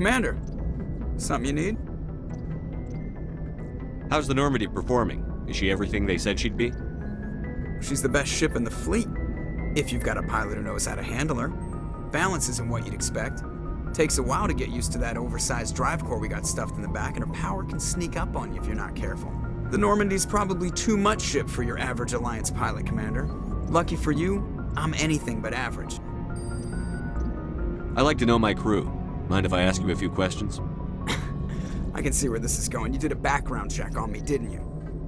Commander. Something you need? How's the Normandy performing? Is she everything they said she'd be? She's the best ship in the fleet, if you've got a pilot who knows how to handle her. Balance isn't what you'd expect. Takes a while to get used to that oversized drive core we got stuffed in the back, and her power can sneak up on you if you're not careful. The Normandy's probably too much ship for your average Alliance pilot, Commander. Lucky for you, I'm anything but average. I like to know my crew. Mind if I ask you a few questions? I can see where this is going. You did a background check on me, didn't you?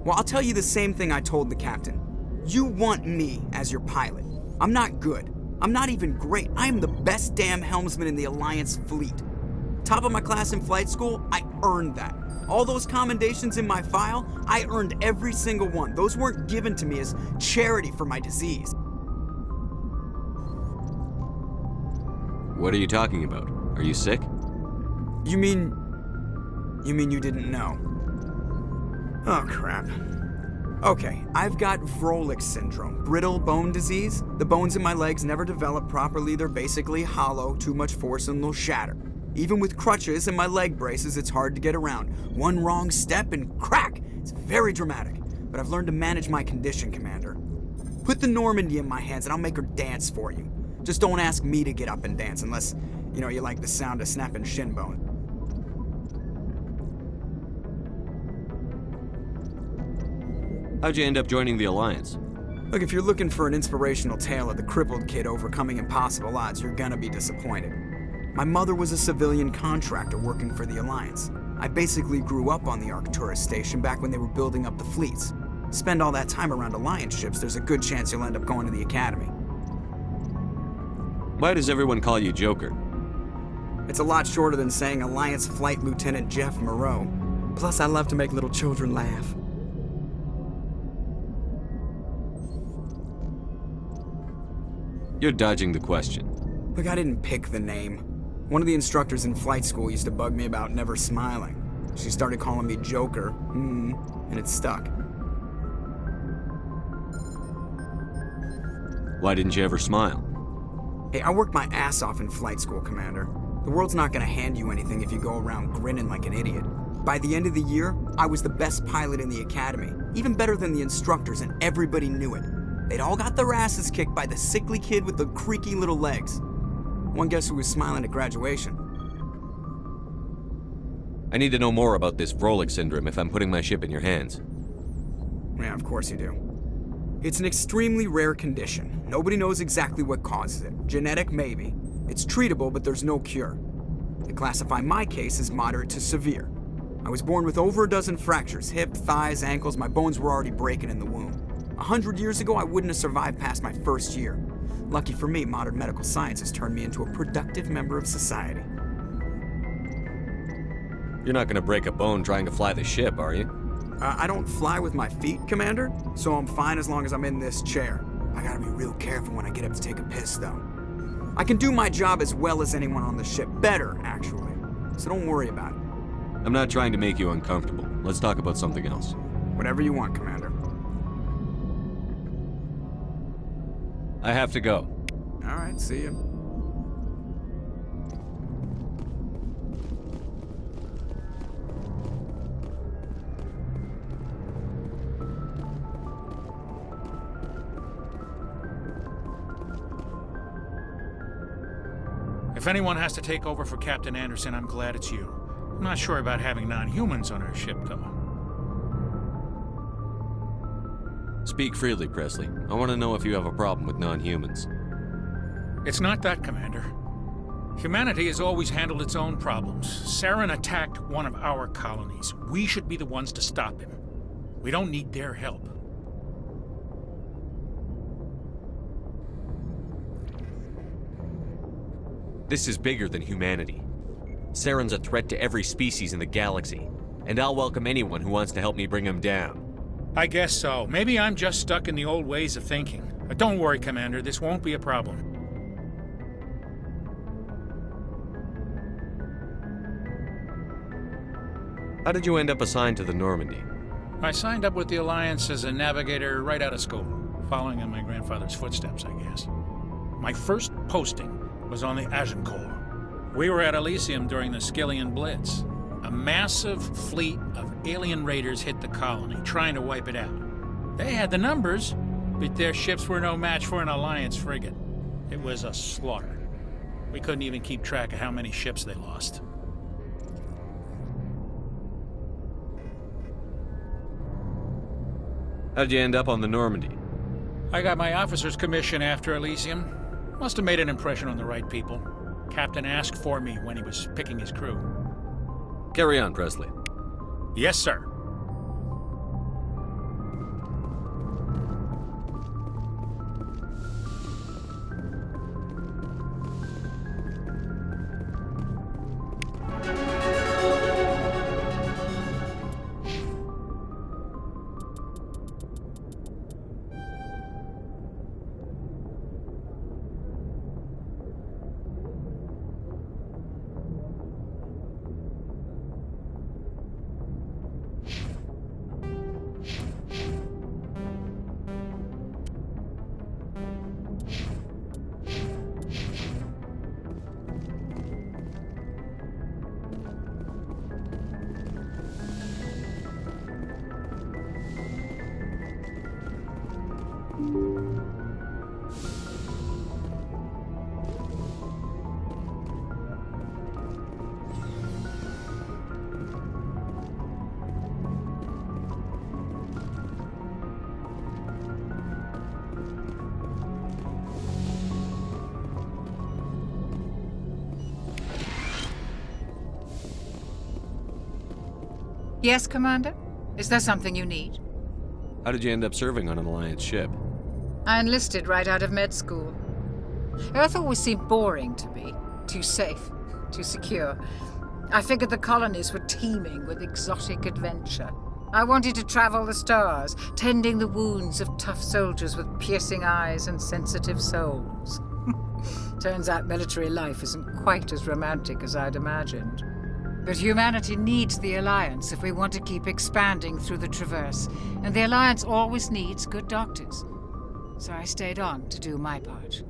Well, I'll tell you the same thing I told the captain. You want me as your pilot. I'm not good. I'm not even great. I am the best damn helmsman in the Alliance fleet. Top of my class in flight school, I earned that. All those commendations in my file, I earned every single one. Those weren't given to me as charity for my disease. What are you talking about? Are you sick? You mean you didn't know? Oh, crap. Okay, I've got Vrolik syndrome, brittle bone disease. The bones in my legs never develop properly. They're basically hollow, too much force and they'll shatter. Even with crutches and my leg braces, it's hard to get around. One wrong step and crack! It's very dramatic. But I've learned to manage my condition, Commander. Put the Normandy in my hands and I'll make her dance for you. Just don't ask me to get up and dance unless, you like the sound of snapping shin bone. How'd you end up joining the Alliance? Look, if you're looking for an inspirational tale of the crippled kid overcoming impossible odds, you're gonna be disappointed. My mother was a civilian contractor working for the Alliance. I basically grew up on the Arcturus station back when they were building up the fleets. Spend all that time around Alliance ships, there's a good chance you'll end up going to the Academy. Why does everyone call you Joker? It's a lot shorter than saying Alliance Flight Lieutenant Jeff Moreau. Plus, I love to make little children laugh. You're dodging the question. Look, I didn't pick the name. One of the instructors in flight school used to bug me about never smiling. She started calling me Joker, and it stuck. Why didn't you ever smile? Hey, I worked my ass off in flight school, Commander. The world's not gonna hand you anything if you go around grinning like an idiot. By the end of the year, I was the best pilot in the Academy, even better than the instructors, and everybody knew it. They'd all got their asses kicked by the sickly kid with the creaky little legs. One guess who was smiling at graduation? I need to know more about this Vrolik syndrome if I'm putting my ship in your hands. Yeah, of course you do. It's an extremely rare condition. Nobody knows exactly what causes it. Genetic, maybe. It's treatable, but there's no cure. They classify my case as moderate to severe. I was born with over a dozen fractures, hip, thighs, ankles. My bones were already breaking in the womb. 100 years ago, I wouldn't have survived past my first year. Lucky for me, modern medical science has turned me into a productive member of society. You're not gonna break a bone trying to fly the ship, are you? I don't fly with my feet, Commander, so I'm fine as long as I'm in this chair. I gotta be real careful when I get up to take a piss, though. I can do my job as well as anyone on the ship. Better, actually. So don't worry about it. I'm not trying to make you uncomfortable. Let's talk about something else. Whatever you want, Commander. I have to go. All right, see you. If anyone has to take over for Captain Anderson, I'm glad it's you. I'm not sure about having non-humans on our ship, though. Speak freely, Presley. I want to know if you have a problem with non-humans. It's not that, Commander. Humanity has always handled its own problems. Saren attacked one of our colonies. We should be the ones to stop him. We don't need their help. This is bigger than humanity. Saren's a threat to every species in the galaxy, and I'll welcome anyone who wants to help me bring him down. I guess so. Maybe I'm just stuck in the old ways of thinking. But don't worry, Commander. This won't be a problem. How did you end up assigned to the Normandy? I signed up with the Alliance as a navigator right out of school, following in my grandfather's footsteps, I guess. My first posting was on the Agincourt. We were at Elysium during the Skillian Blitz. A massive fleet of alien raiders hit the colony, trying to wipe it out. They had the numbers, but their ships were no match for an Alliance frigate. It was a slaughter. We couldn't even keep track of how many ships they lost. How'd you end up on the Normandy? I got my officer's commission after Elysium. Must have made an impression on the right people. Captain asked for me when he was picking his crew. Carry on, Presley. Yes, sir. Yes, Commander? Is there something you need? How did you end up serving on an Alliance ship? I enlisted right out of med school. Earth always seemed boring to me. Too safe, too secure. I figured the colonies were teeming with exotic adventure. I wanted to travel the stars, tending the wounds of tough soldiers with piercing eyes and sensitive souls. Turns out military life isn't quite as romantic as I'd imagined. But humanity needs the Alliance if we want to keep expanding through the Traverse, and the Alliance always needs good doctors. So I stayed on to do my part.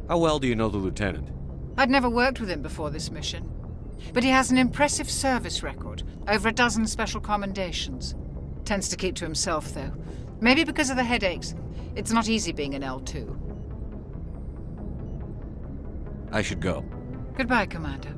How well do you know the Lieutenant? I'd never worked with him before this mission, but he has an impressive service record, over a dozen special commendations. Tends to keep to himself, though. Maybe because of the headaches. It's not easy being an L2. I should go. Goodbye, Commander.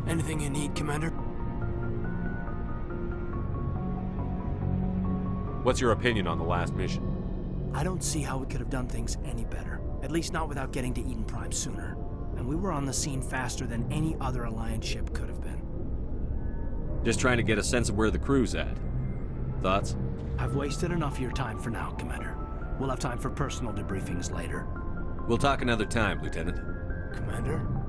Anything you need, Commander? What's your opinion on the last mission? I don't see how we could have done things any better. At least not without getting to Eden Prime sooner. And we were on the scene faster than any other Alliance ship could have been. Just trying to get a sense of where the crew's at. Thoughts? I've wasted enough of your time for now, Commander. We'll have time for personal debriefings later. We'll talk another time, Lieutenant. Commander?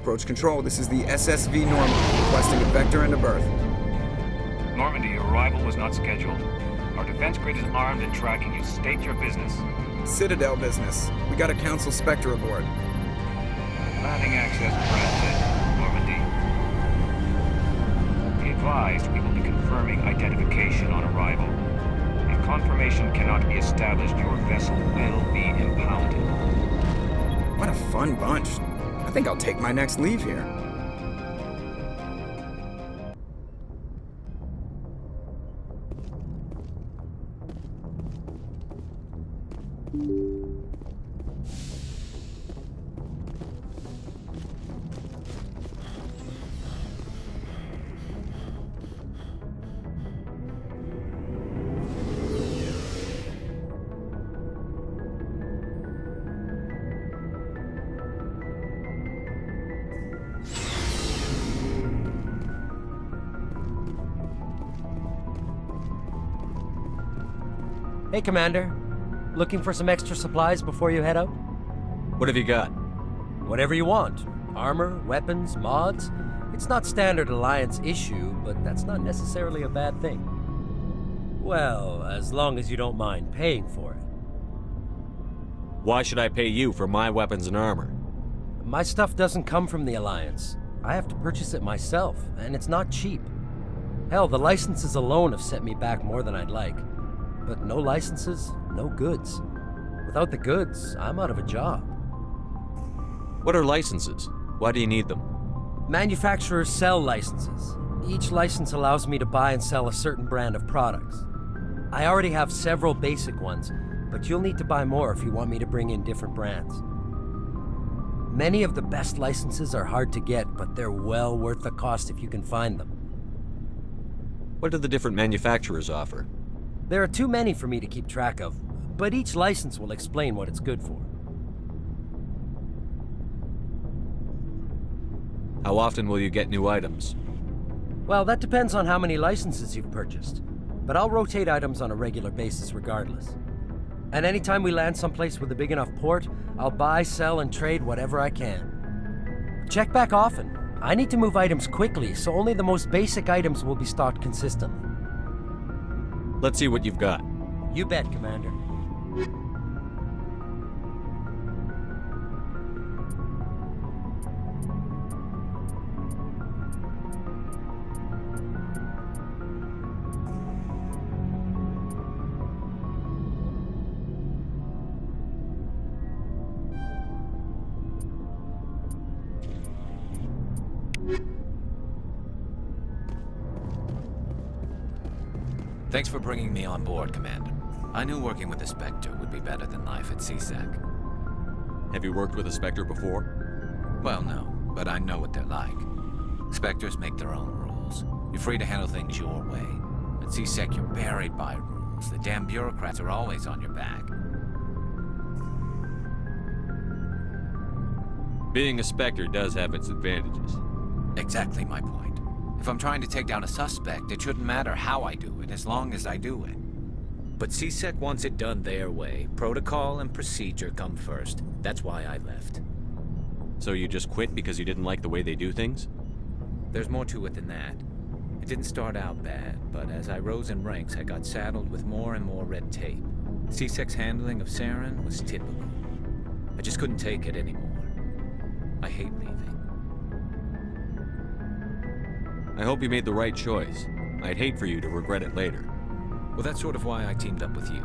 Approach control, this is the SSV Normandy, requesting a vector and a berth. Normandy, your arrival was not scheduled. Our defense grid is armed and tracking you. State your business. Citadel business. We got a Council Spectre aboard. Landing access granted, Normandy. Be advised, we will be confirming identification on arrival. If confirmation cannot be established, your vessel will be impounded. What a fun bunch. I think I'll take my next leave here. Hey, Commander. Looking for some extra supplies before you head out? What have you got? Whatever you want. Armor, weapons, mods. It's not standard Alliance issue, but that's not necessarily a bad thing. Well, as long as you don't mind paying for it. Why should I pay you for my weapons and armor? My stuff doesn't come from the Alliance. I have to purchase it myself, and it's not cheap. Hell, the licenses alone have set me back more than I'd like. But no licenses, no goods. Without the goods, I'm out of a job. What are licenses? Why do you need them? Manufacturers sell licenses. Each license allows me to buy and sell a certain brand of products. I already have several basic ones, but you'll need to buy more if you want me to bring in different brands. Many of the best licenses are hard to get, but they're well worth the cost if you can find them. What do the different manufacturers offer? There are too many for me to keep track of, but each license will explain what it's good for. How often will you get new items? Well, that depends on how many licenses you've purchased, but I'll rotate items on a regular basis regardless. And anytime we land someplace with a big enough port, I'll buy, sell, and trade whatever I can. Check back often. I need to move items quickly, so only the most basic items will be stocked consistently. Let's see what you've got. You bet, Commander. Thanks for bringing me on board, Commander. I knew working with the Spectre would be better than life at CSEC. Have you worked with a Spectre before? Well, no, but I know what they're like. Spectres make their own rules. You're free to handle things your way. At CSEC, you're buried by rules. The damn bureaucrats are always on your back. Being a Spectre does have its advantages. Exactly my point. If I'm trying to take down a suspect, it shouldn't matter how I do it, as long as I do it. But CSEC wants it done their way. Protocol and procedure come first. That's why I left. So you just quit because you didn't like the way they do things? There's more to it than that. It didn't start out bad, but as I rose in ranks, I got saddled with more and more red tape. CSEC's handling of Saren was typical. I just couldn't take it anymore. I hate leaving. I hope you made the right choice. I'd hate for you to regret it later. Well, that's sort of why I teamed up with you.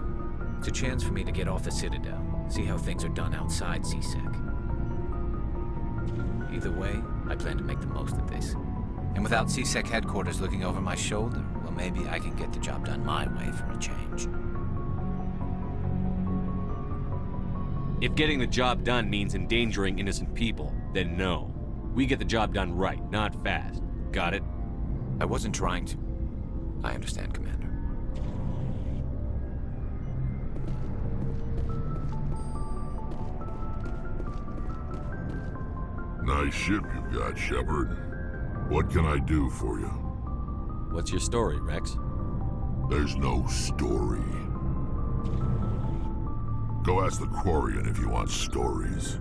It's a chance for me to get off the Citadel, see how things are done outside CSEC. Either way, I plan to make the most of this. And without CSEC headquarters looking over my shoulder, well, maybe I can get the job done my way for a change. If getting the job done means endangering innocent people, then no. We get the job done right, not fast. Got it? I wasn't trying to. I understand, Commander. Nice ship you've got, Shepard. What can I do for you? What's your story, Rex? There's no story. Go ask the Quarian if you want stories.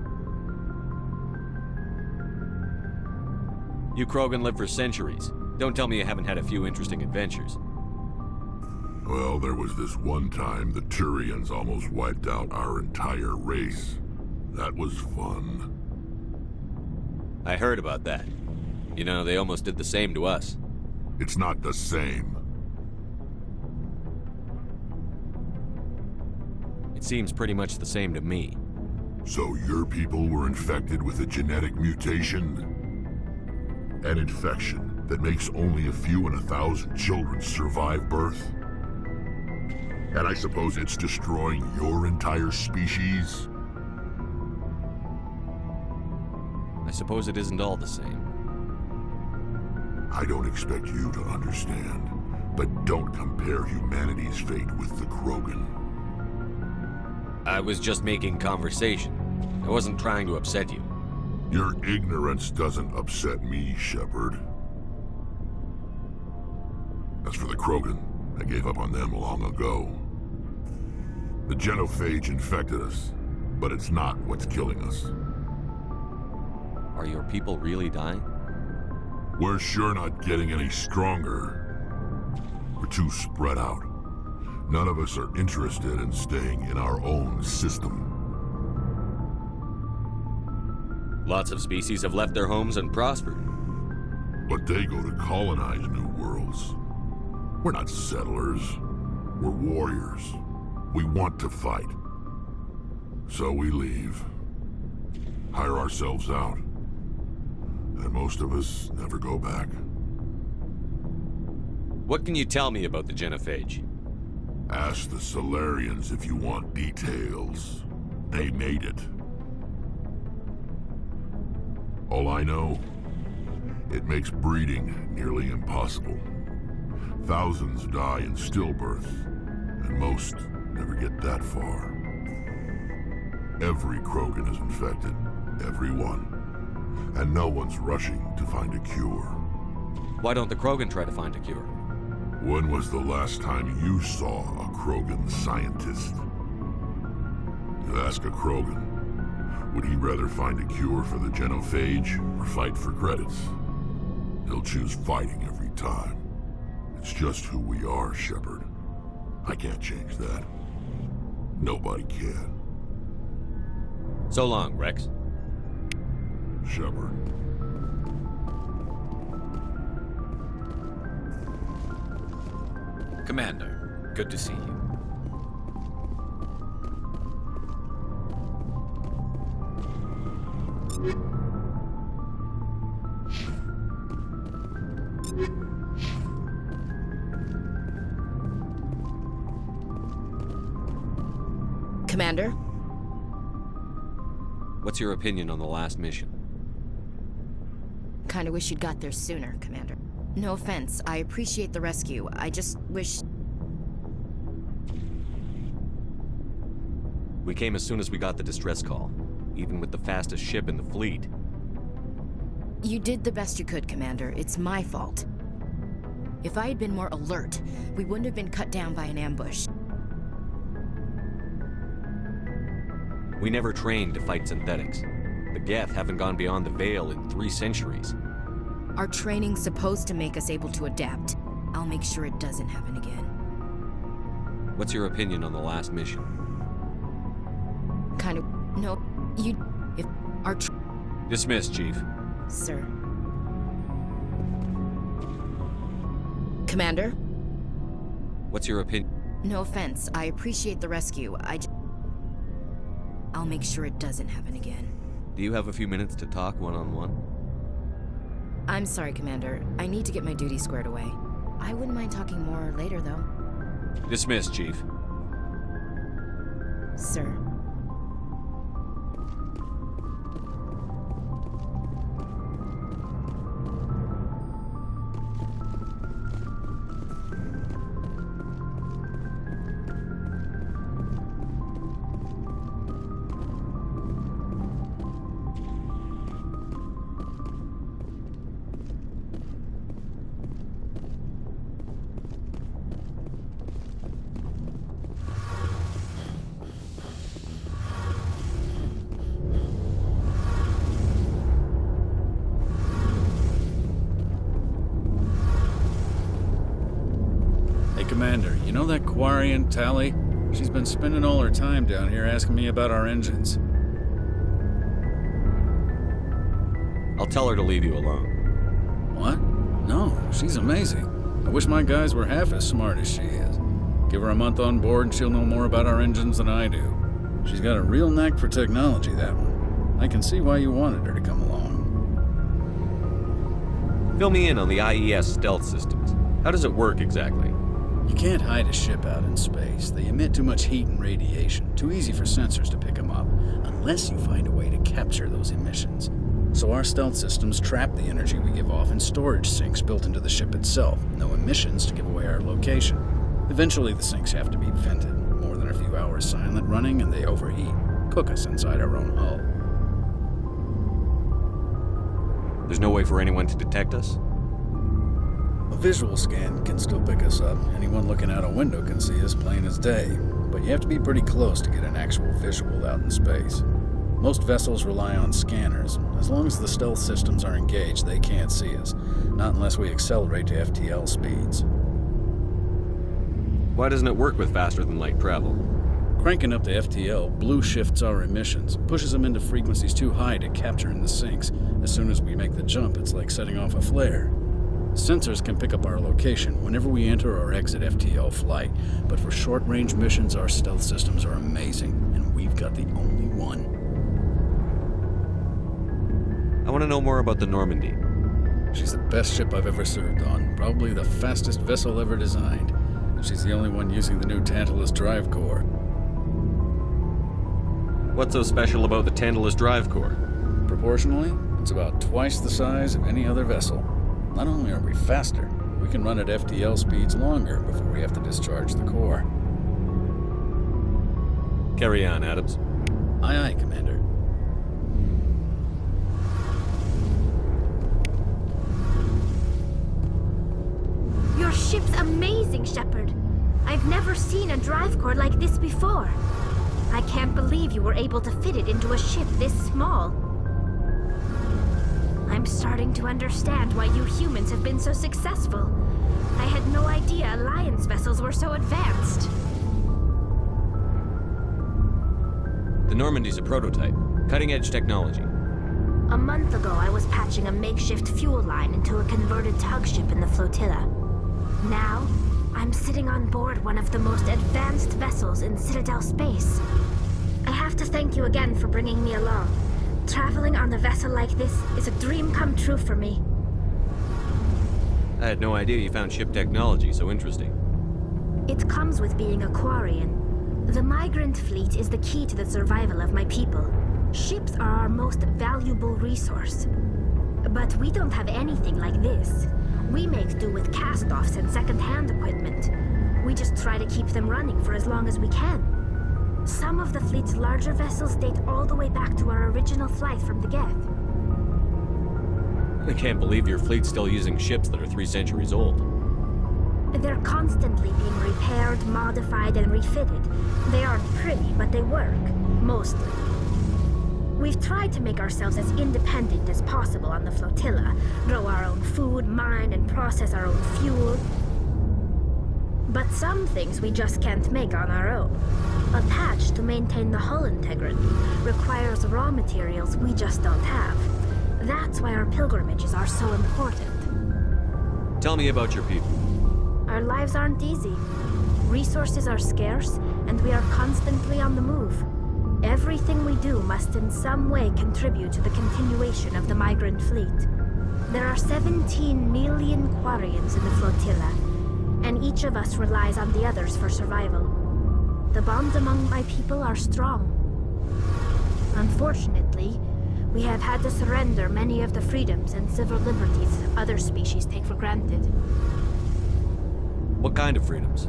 You Krogan live for centuries. Don't tell me you haven't had a few interesting adventures. Well, there was this one time the Turians almost wiped out our entire race. That was fun. I heard about that. You know, they almost did the same to us. It's not the same. It seems pretty much the same to me. So your people were infected with a genetic mutation? An infection that makes only a few in 1,000 children survive birth? And I suppose it's destroying your entire species? I suppose it isn't all the same. I don't expect you to understand, but don't compare humanity's fate with the Krogan. I was just making conversation. I wasn't trying to upset you. Your ignorance doesn't upset me, Shepard. As for the Krogan, I gave up on them long ago. The genophage infected us, but it's not what's killing us. Are your people really dying? We're sure not getting any stronger. We're too spread out. None of us are interested in staying in our own system. Lots of species have left their homes and prospered. But they go to colonize new worlds. We're not settlers. We're warriors. We want to fight. So we leave. Hire ourselves out. And most of us never go back. What can you tell me about the genophage? Ask the Solarians if you want details. They made it. All I know, it makes breeding nearly impossible. Thousands die in stillbirth, and most never get that far. Every Krogan is infected, every one. And no one's rushing to find a cure. Why don't the Krogan try to find a cure? When was the last time you saw a Krogan scientist? You ask a Krogan, would he rather find a cure for the genophage or fight for credits? He'll choose fighting every time. It's just who we are, Shepard. I can't change that. Nobody can. So long, Rex. Shepard. Commander, good to see you. Commander? What's your opinion on the last mission? Kinda wish you'd got there sooner, Commander. No offense, I appreciate the rescue. I just wish... We came as soon as we got the distress call, even with the fastest ship in the fleet. You did the best you could, Commander. It's my fault. If I had been more alert, we wouldn't have been cut down by an ambush. We never trained to fight synthetics. The Geth haven't gone beyond the Veil in 3 centuries. Our training's supposed to make us able to adapt. I'll make sure it doesn't happen again. What's your opinion on the last mission? Kind of... No, you... If our Dismissed, Chief. Sir. Commander? What's your opinion? No offense, I appreciate the rescue. I'll make sure it doesn't happen again. Do you have a few minutes to talk one-on-one? I'm sorry, Commander. I need to get my duty squared away. I wouldn't mind talking more later, though. Dismissed, Chief. Sir. Commander, you know that Quarian, Tally? She's been spending all her time down here asking me about our engines. I'll tell her to leave you alone. What? No, she's amazing. I wish my guys were half as smart as she is. Give her a month on board and she'll know more about our engines than I do. She's got a real knack for technology, that one. I can see why you wanted her to come along. Fill me in on the IES stealth systems. How does it work exactly? You can't hide a ship out in space. They emit too much heat and radiation. Too easy for sensors to pick them up, unless you find a way to capture those emissions. So our stealth systems trap the energy we give off in storage sinks built into the ship itself. No emissions to give away our location. Eventually the sinks have to be vented. More than a few hours silent running and they overheat. Cook us inside our own hull. There's no way for anyone to detect us? A visual scan can still pick us up. Anyone looking out a window can see us plain as day. But you have to be pretty close to get an actual visual out in space. Most vessels rely on scanners. As long as the stealth systems are engaged, they can't see us. Not unless we accelerate to FTL speeds. Why doesn't it work with faster-than-light travel? Cranking up the FTL blue shifts our emissions, pushes them into frequencies too high to capture in the sinks. As soon as we make the jump, it's like setting off a flare. Sensors can pick up our location whenever we enter or exit FTL flight, but for short-range missions, our stealth systems are amazing, and we've got the only one. I want to know more about the Normandy. She's the best ship I've ever served on, probably the fastest vessel ever designed, and she's the only one using the new Tantalus drive core. What's so special about the Tantalus drive core? Proportionally, it's about twice the size of any other vessel. Not only are we faster, we can run at FTL speeds longer before we have to discharge the core. Carry on, Adams. Aye, aye, Commander. Your ship's amazing, Shepard. I've never seen a drive core like this before. I can't believe you were able to fit it into a ship this small. I'm starting to understand why you humans have been so successful. I had no idea Alliance vessels were so advanced. The Normandy's a prototype. Cutting-edge technology. A month ago, I was patching a makeshift fuel line into a converted tug ship in the flotilla. Now, I'm sitting on board one of the most advanced vessels in Citadel space. I have to thank you again for bringing me along. Traveling on a vessel like this is a dream come true for me. I had no idea you found ship technology so interesting. It comes with being a Quarian. The migrant fleet is the key to the survival of my people. Ships are our most valuable resource. But we don't have anything like this. We make do with cast-offs and second-hand equipment. We just try to keep them running for as long as we can. Some of the fleet's larger vessels date all the way back to our original flight from the Geth. I can't believe your fleet's still using ships that are 3 centuries old. They're constantly being repaired, modified, and refitted. They aren't pretty, but they work. Mostly. We've tried to make ourselves as independent as possible on the flotilla. Grow our own food, mine, and process our own fuel. But some things we just can't make on our own. A patch to maintain the hull integrity requires raw materials we just don't have. That's why our pilgrimages are so important. Tell me about your people. Our lives aren't easy. Resources are scarce, and we are constantly on the move. Everything we do must in some way contribute to the continuation of the migrant fleet. There are 17 million Quarians in the flotilla, and each of us relies on the others for survival. The bonds among my people are strong. Unfortunately, we have had to surrender many of the freedoms and civil liberties other species take for granted. What kind of freedoms?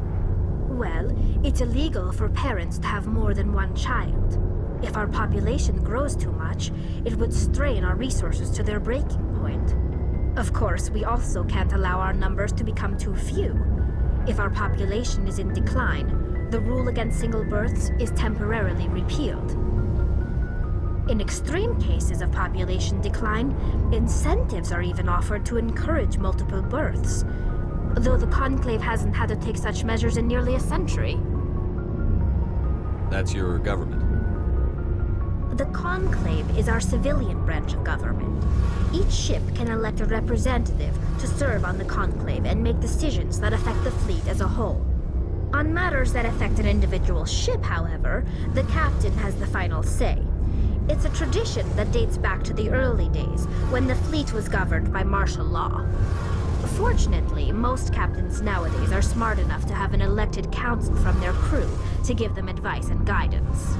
Well, it's illegal for parents to have more than one child. If our population grows too much, it would strain our resources to their breaking point. Of course, we also can't allow our numbers to become too few. If our population is in decline, the rule against single births is temporarily repealed. In extreme cases of population decline, incentives are even offered to encourage multiple births, though the Conclave hasn't had to take such measures in nearly a century. That's your government. The Conclave is our civilian branch of government. Each ship can elect a representative to serve on the Conclave and make decisions that affect the fleet as a whole. On matters that affect an individual ship, however, the captain has the final say. It's a tradition that dates back to the early days, when the fleet was governed by martial law. Fortunately, most captains nowadays are smart enough to have an elected council from their crew to give them advice and guidance.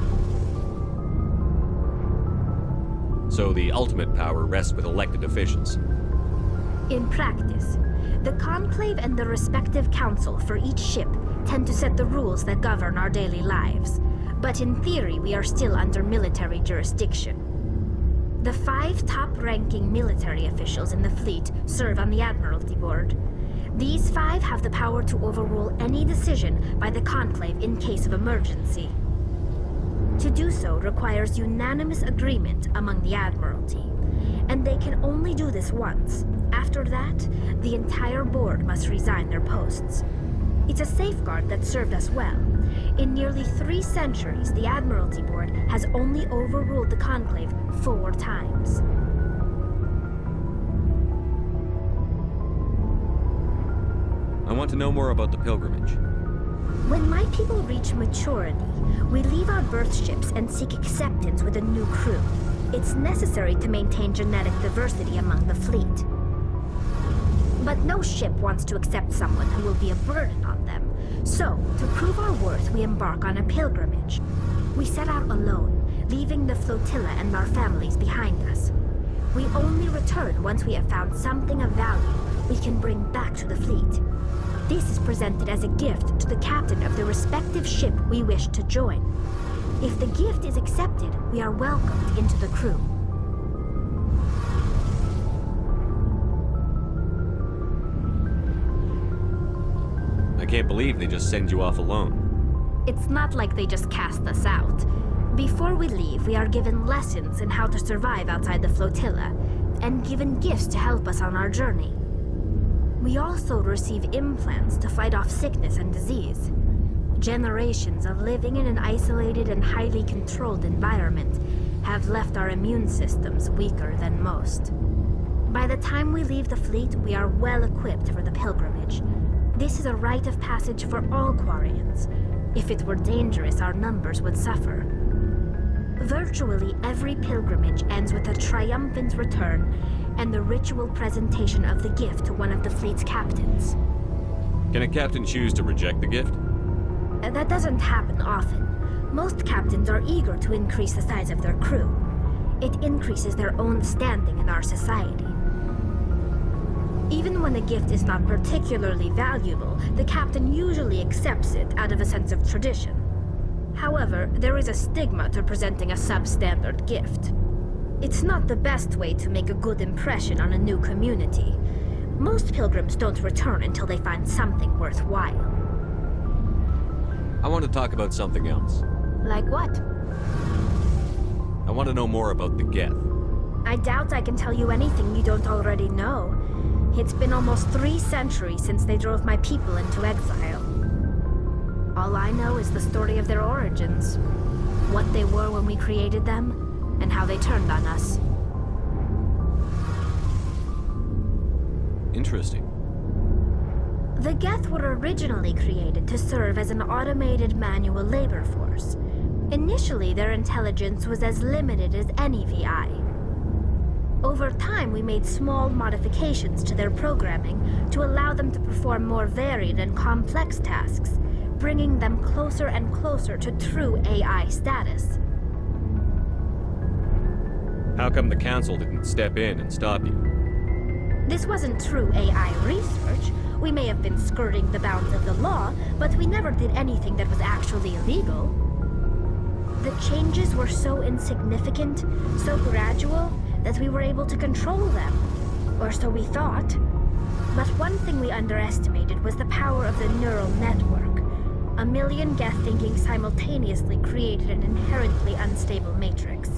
So the ultimate power rests with elected officials. In practice, the Conclave and the respective council for each ship tend to set the rules that govern our daily lives. But in theory, we are still under military jurisdiction. The 5 top-ranking military officials in the fleet serve on the Admiralty Board. These 5 have the power to overrule any decision by the Conclave in case of emergency. To do so requires unanimous agreement among the Admiralty, and they can only do this once. After that, the entire board must resign their posts. It's a safeguard that served us well. In nearly 3 centuries, the Admiralty Board has only overruled the Conclave 4 times. I want to know more about the pilgrimage. When my people reach maturity, we leave our birth ships and seek acceptance with a new crew. It's necessary to maintain genetic diversity among the fleet. But no ship wants to accept someone who will be a burden on them. So, to prove our worth, we embark on a pilgrimage. We set out alone, leaving the flotilla and our families behind us. We only return once we have found something of value we can bring back to the fleet. This is presented as a gift to the captain of the respective ship we wish to join. If the gift is accepted, we are welcomed into the crew. I can't believe they just send you off alone. It's not like they just cast us out. Before we leave, we are given lessons in how to survive outside the flotilla, and given gifts to help us on our journey. We also receive implants to fight off sickness and disease. Generations of living in an isolated and highly controlled environment have left our immune systems weaker than most. By the time we leave the fleet, we are well equipped for the pilgrimage. This is a rite of passage for all Quarians. If it were dangerous, our numbers would suffer. Virtually every pilgrimage ends with a triumphant return and the ritual presentation of the gift to one of the fleet's captains. Can a captain choose to reject the gift? That doesn't happen often. Most captains are eager to increase the size of their crew. It increases their own standing in our society. Even when a gift is not particularly valuable, the captain usually accepts it out of a sense of tradition. However, there is a stigma to presenting a substandard gift. It's not the best way to make a good impression on a new community. Most pilgrims don't return until they find something worthwhile. I want to talk about something else. Like what? I want to know more about the Geth. I doubt I can tell you anything you don't already know. It's been almost 3 centuries since they drove my people into exile. All I know is the story of their origins, what they were when we created them, and how they turned on us. Interesting. The Geth were originally created to serve as an automated manual labor force. Initially, their intelligence was as limited as any VI. Over time, we made small modifications to their programming to allow them to perform more varied and complex tasks, bringing them closer and closer to true AI status. How come the Council didn't step in and stop you? This wasn't true AI research. We may have been skirting the bounds of the law, but we never did anything that was actually illegal. The changes were so insignificant, so gradual, that we were able to control them. Or so we thought. But one thing we underestimated was the power of the neural network. 1 million Geth thinking simultaneously created an inherently unstable matrix.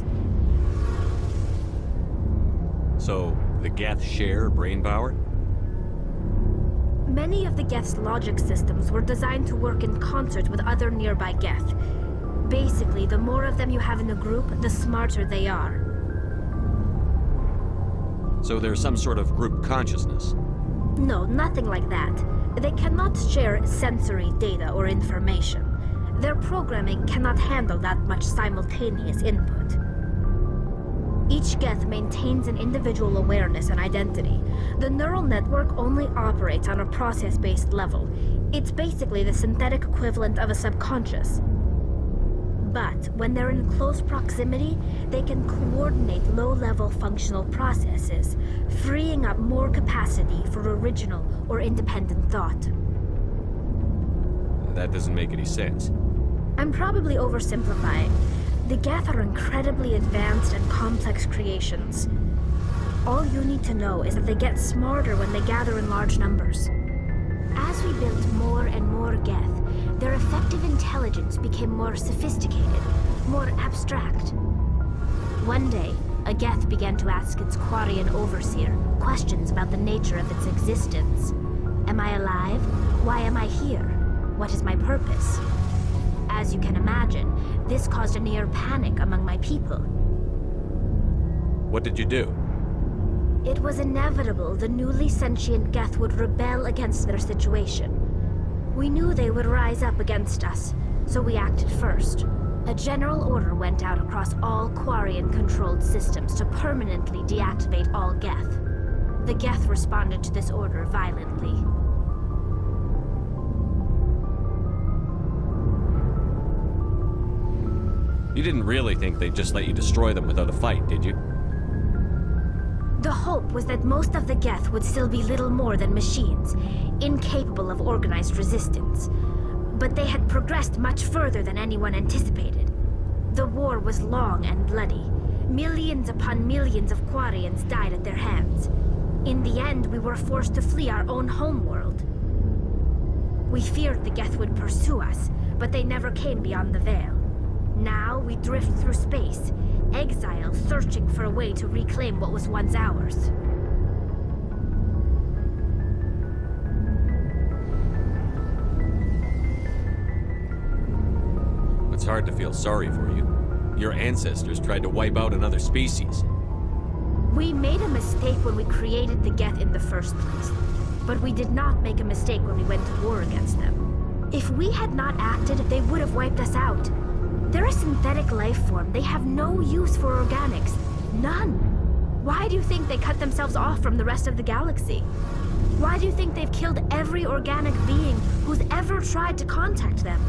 So, the Geth share brain power? Many of the Geth's logic systems were designed to work in concert with other nearby Geth. Basically, the more of them you have in a group, the smarter they are. So there's some sort of group consciousness? No, nothing like that. They cannot share sensory data or information. Their programming cannot handle that much simultaneous input. Each Geth maintains an individual awareness and identity. The neural network only operates on a process-based level. It's basically the synthetic equivalent of a subconscious. But when they're in close proximity, they can coordinate low-level functional processes, freeing up more capacity for original or independent thought. That doesn't make any sense. I'm probably oversimplifying. The Geth are incredibly advanced and complex creations. All you need to know is that they get smarter when they gather in large numbers. As we built more and more Geth, their effective intelligence became more sophisticated, more abstract. One day, a Geth began to ask its Quarian overseer questions about the nature of its existence. Am I alive? Why am I here? What is my purpose? As you can imagine, this caused a near panic among my people. What did you do? It was inevitable the newly sentient Geth would rebel against their situation. We knew they would rise up against us, so we acted first. A general order went out across all Quarian-controlled systems to permanently deactivate all Geth. The Geth responded to this order violently. You didn't really think they'd just let you destroy them without a fight, did you? The hope was that most of the Geth would still be little more than machines, incapable of organized resistance. But they had progressed much further than anyone anticipated. The war was long and bloody. Millions upon millions of Quarians died at their hands. In the end, we were forced to flee our own homeworld. We feared the Geth would pursue us, but they never came beyond the Veil. Now we drift through space, exile searching for a way to reclaim what was once ours. It's hard to feel sorry for you. Your ancestors tried to wipe out another species. We made a mistake when we created the Geth in the first place. But we did not make a mistake when we went to war against them. If we had not acted, they would have wiped us out. They're a synthetic life form. They have no use for organics. None. Why do you think they cut themselves off from the rest of the galaxy? Why do you think they've killed every organic being who's ever tried to contact them?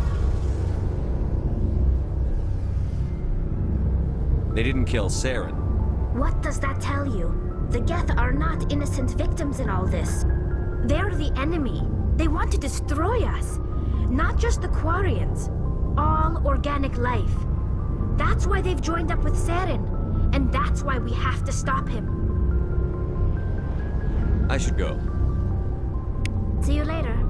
They didn't kill Saren. What does that tell you? The Geth are not innocent victims in all this. They're the enemy. They want to destroy us. Not just the Quarians. All organic life. That's why they've joined up with Saren. And that's why we have to stop him. I should go. See you later.